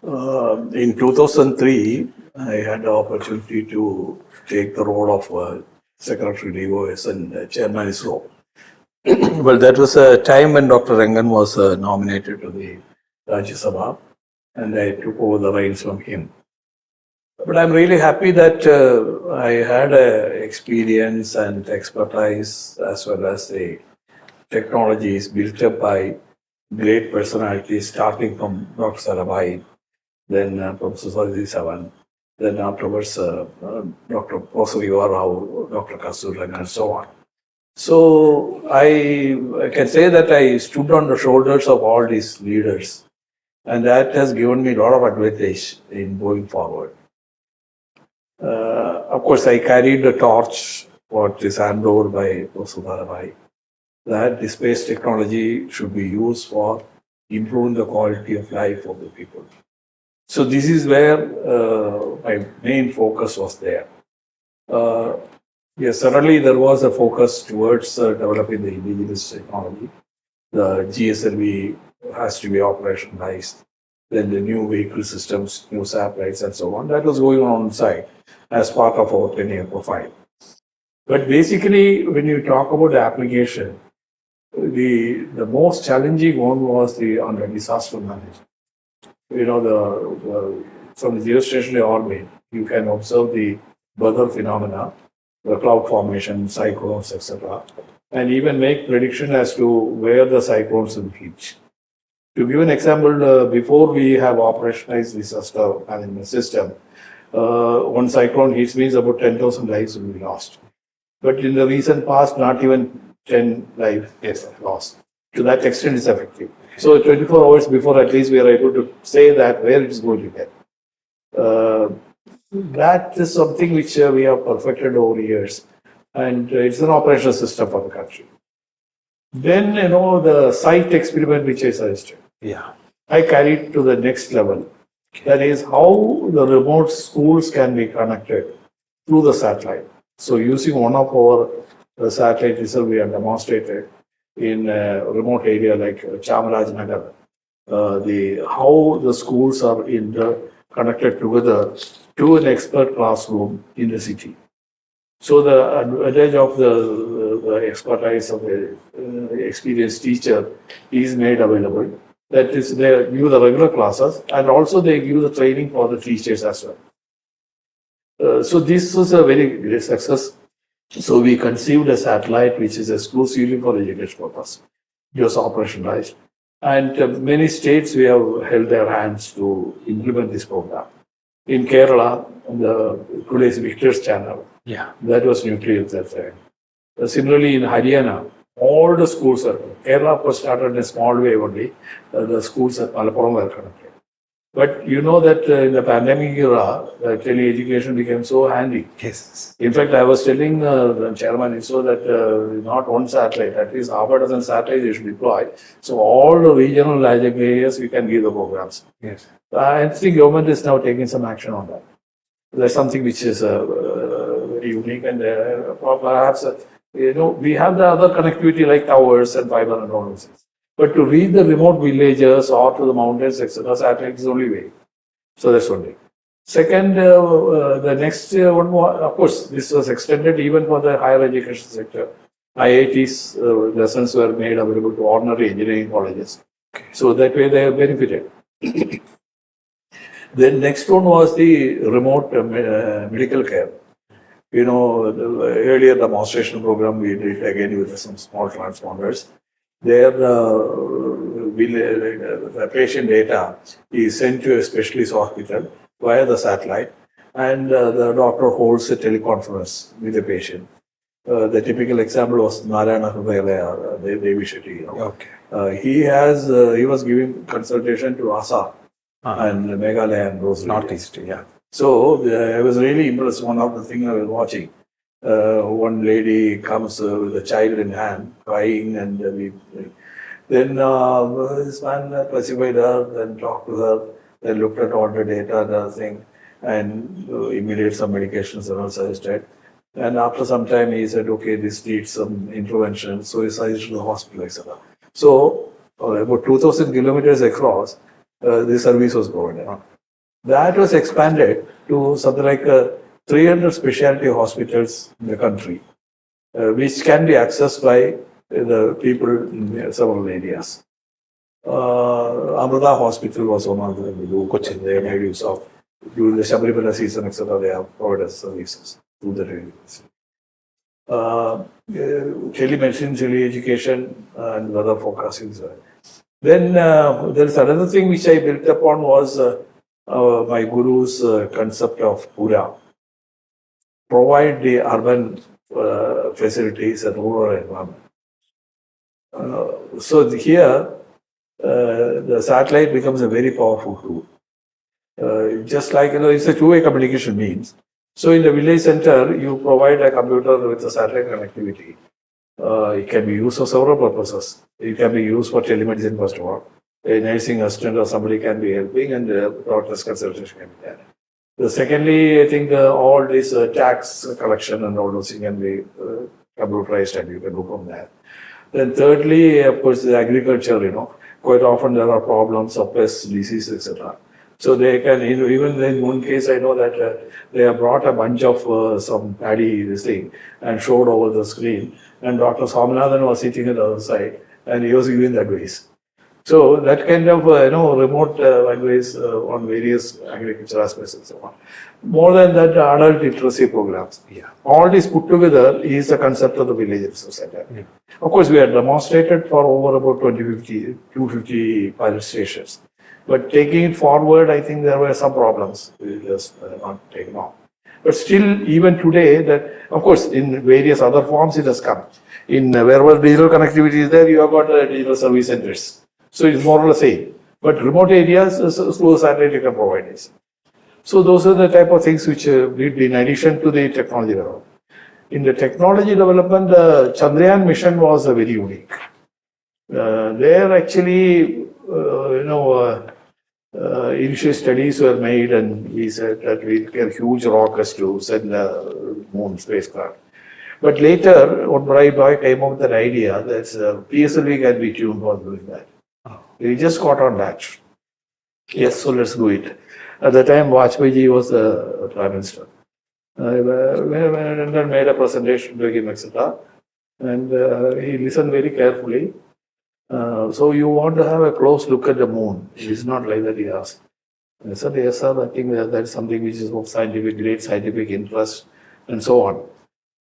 In 2003, I had the opportunity to take the role of Secretary DOS and Chairman of ISRO. Well, that was a time when Dr. Rangan was nominated to the Rajya Sabha, and I took over the reins from him. But I'm really happy that I had experience and expertise as well as the technologies built up by great personalities, starting from Dr. Sarabhai, then Professor Sadhi Savan, then afterwards Dr. Professor Rao, Dr. Kasturanga, and so on. So I can say that I stood on the shoulders of all these leaders, and that has given me a lot of advantage in going forward. Of course, I carried the torch what is handed over by Professor Sarabhai, that the space technology should be used for improving the quality of life of the people. So this is where my main focus was there. Yes, certainly there was a focus towards developing the indigenous technology. The GSLV has to be operationalized. Then the new vehicle systems, new satellites, and so on. That was going on site as part of our 10-year profile. But basically, when you talk about the application, the most challenging one was on the disaster management. You know, from the geostationary orbit, you can observe the weather phenomena, the cloud formation, cyclones, etc., and even make prediction as to where the cyclones will reach. To give an example, before we have operationalized disaster management system, one cyclone hits means about 10,000 lives will be lost. But in the recent past, not even 10 lives is lost. To that extent, it's effective. So 24 hours before, at least we are able to say that where it is going to get. That is something which we have perfected over years, and it's an operational system for the country. Then, you know, the site experiment which I suggested. Yeah. I carried to the next level. That is how the remote schools can be connected through the satellite. So using one of our satellite itself, we have demonstrated in a remote area like Chamarajanagar, how the schools are connected together to an expert classroom in the city. So the advantage of the expertise of the experienced teacher is made available. That is, they give the regular classes, and also they give the training for the teachers as well. So this was a very great success. So we conceived a satellite which is exclusively for education purpose. It was operationalized. And many states we have held their hands to implement this program. In Kerala, today's Victor's channel, that was nuclear at that time. Similarly, in Haryana, all the schools are, Kerala was started in a small way only, the schools at Malappuram were connected. But you know that in the pandemic era, tele-education became so handy. Yes. In fact, I was telling the chairman ISRO that not one satellite, at least half a dozen satellites you should deploy. So all the regional large areas, we can give the programs. Yes. I think government is now taking some action on that. That's something which is very unique, and perhaps we have the other connectivity like towers and fiber and all those things. But to reach the remote villages or to the mountains, etc., satellite is the only way. So that's one thing. Second, the next one more, of course, this was extended even for the higher education sector. IIT's lessons were made available to ordinary engineering colleges. So that way they have benefited. Then next one was the remote medical care. You know, the earlier demonstration program we did again with some small transponders. There, the patient data is sent to a specialist hospital via the satellite, and the doctor holds a teleconference with the patient. The typical example was Narayana Hrudayalaya, Devi Shetty. You know. Okay. He was giving consultation to Assam and Meghalaya and those Northeast, yeah. So I was really impressed. One of the things I was watching, one lady comes with a child in hand, crying, and then this man classified her, then talked to her, then looked at all the data and everything, and immediate some medications and all suggested. And after some time, he said, okay, this needs some intervention. So he suggested the hospital, etc. So about 2,000 kilometers across, the service was provided. That was expanded to something like 300 specialty hospitals in the country, which can be accessed by the people in several areas. Amrita Hospital was one of them. Cochin, they made use of during the Shabarimala season, etc. They have provided services through the radios. Telemedicine, tele-education, and weather forecasting. Then there is another thing which I built upon was my guru's concept of PURA. Provide the urban facilities and rural environment. So here, the satellite becomes a very powerful tool. Just like, it's a two-way communication means. So in the village center, you provide a computer with a satellite connectivity. It can be used for several purposes. It can be used for telemedicine first of all. A nursing assistant or somebody can be helping, and doctor's consultation can be there. Secondly, I think all this tax collection and all those things can be computerized, and you can do from there. Then thirdly, of course, the agriculture, quite often there are problems of pests, disease, etc. So they can, even in one case, I know that they have brought a bunch of some paddy, this thing, and showed over the screen. And Dr. Swaminathan was sitting on the other side, and he was giving the advice. So that kind of, remote advice on various agriculture aspects and so on. More than that, adult literacy programs. Yeah. All this put together is the concept of the village resource center. Yeah. Of course, we had demonstrated for over about 250 pilot stations. But taking it forward, I think there were some problems. It was not taken off. But still, even today, that of course, in various other forms, it has come. In wherever digital connectivity is there, you have got digital service centers. So it's more or less same. But remote areas, through satellite, you can provide this. So those are the type of things which need in addition to the technology development. In the technology development, the Chandrayaan mission was very unique. There actually, initial studies were made, and we said that we get huge rockets to send the moon spacecraft. But later, one bright boy came up with an idea that PSLV can be tuned for doing that. We just got on that. Yes, so let's do it. At the time, Vajpayee was the Prime Minister. And then made a presentation to him, etc. And he listened very carefully. So you want to have a close look at the moon. It's not like that, he asked. I said, yes, sir, I think that's something which is of great scientific interest, and so on.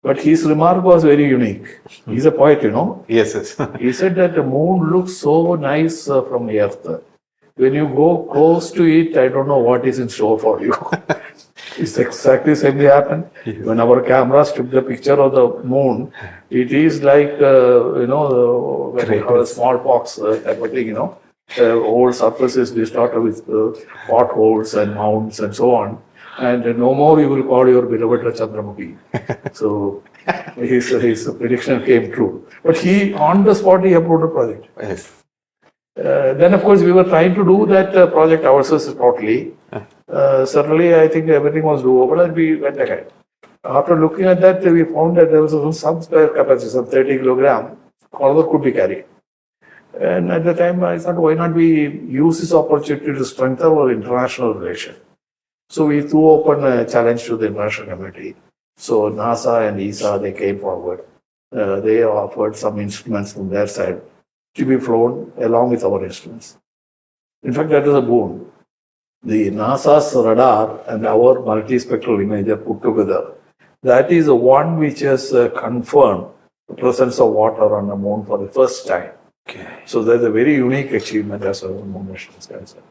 But his remark was very unique. He's a poet, Yes, yes. He said that the moon looks so nice from Earth. When you go close to it, I don't know what is in store for you. It's exactly the same thing happened. Yes. When our cameras took the picture of the moon, it is like, when you have a smallpox type of thing, the whole surface is distorted with potholes and mounds and so on. And no more you will call your beloved Chandramukhi. So his prediction came true. But on the spot, he approved the project. Yes. Then, of course, we were trying to do that project ourselves totally. Certainly, I think everything was doable, and we went ahead. After looking at that, we found that there was some spare capacity, some 30 kilogram, further could be carried. And at the time, I thought, why not we use this opportunity to strengthen our international relation? So we threw open a challenge to the international community. So NASA and ESA, they came forward. They offered some instruments from their side to be flown along with our instruments. In fact, that is a boon. The NASA's radar and our multispectral imager put together, that is the one which has confirmed the presence of water on the moon for the first time. Okay. So that's a very unique achievement as far as the moon mission is concerned.